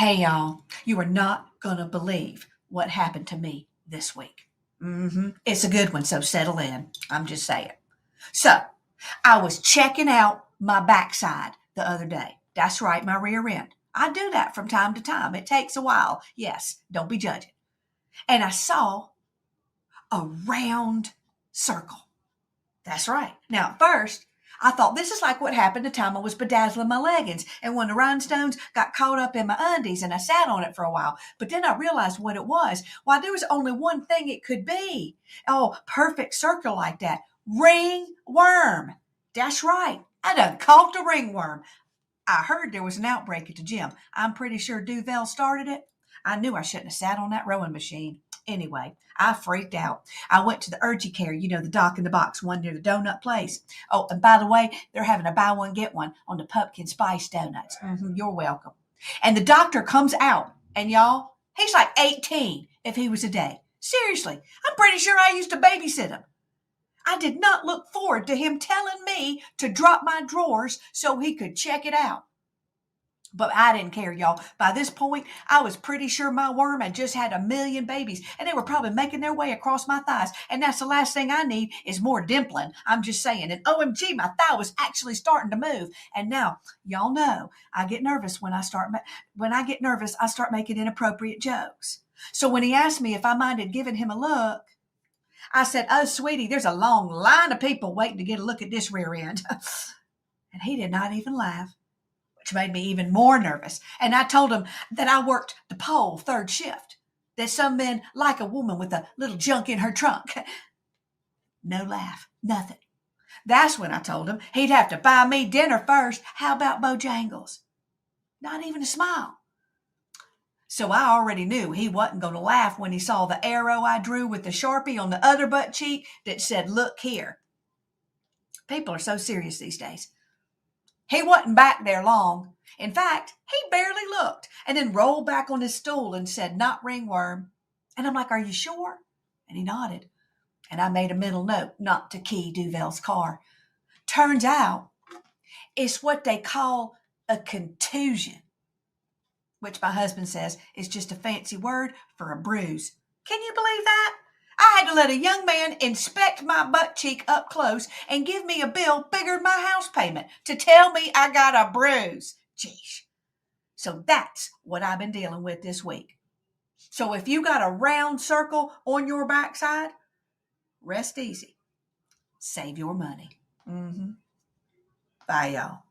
Hey, y'all, you are not going to believe what happened to me this week. It's a good one, so settle in. I'm just saying. So, I was checking out my backside the other day. That's right, my rear end. I do that from time to time. It takes a while. Yes, don't be judging. And I saw a round circle. That's right. Now, at first, I thought this is like what happened the time I was bedazzling my leggings and when the rhinestones got caught up in my undies and I sat on it for a while. But then I realized what it was. Why, there was only one thing it could be. Oh, perfect circle like that. Ringworm. That's right. I done caught the ringworm. I heard there was an outbreak at the gym. I'm pretty sure Duvel started it. I knew I shouldn't have sat on that rowing machine. Anyway, I freaked out. I went to the urgent care, the doc in the box, one near the donut place. Oh, and by the way, they're having a buy one, get one on the pumpkin spice donuts. You're welcome. And the doctor comes out, and y'all, he's like 18 if he was a day. Seriously, I'm pretty sure I used to babysit him. I did not look forward to him telling me to drop my drawers so he could check it out. But I didn't care, y'all. By this point, I was pretty sure my worm had just had a million babies, and they were probably making their way across my thighs. And that's the last thing I need is more dimpling. I'm just saying. And OMG, my thigh was actually starting to move. And now, y'all know, I get nervous when I get nervous, I start making inappropriate jokes. So when he asked me if I minded giving him a look, I said, "Oh, sweetie, there's a long line of people waiting to get a look at this rear end." And he did not even laugh, which made me even more nervous. And I told him that I worked the pole third shift, that some men like a woman with a little junk in her trunk. No laugh, nothing. That's when I told him he'd have to buy me dinner first. How about Bojangles? Not even a smile. So I already knew he wasn't going to laugh when he saw the arrow I drew with the Sharpie on the other butt cheek that said, "Look here." People are so serious these days. He wasn't back there long. In fact, he barely looked and then rolled back on his stool and said, "Not ringworm." And I'm like, "Are you sure?" And he nodded. And I made a mental note not to key Duvel's car. Turns out it's what they call a contusion, which my husband says is just a fancy word for a bruise. Can you believe that? I had to let a young man inspect my butt cheek up close and give me a bill bigger than my house payment to tell me I got a bruise. Geez. So that's what I've been dealing with this week. So if you got a round circle on your backside, rest easy. Save your money. Bye, y'all.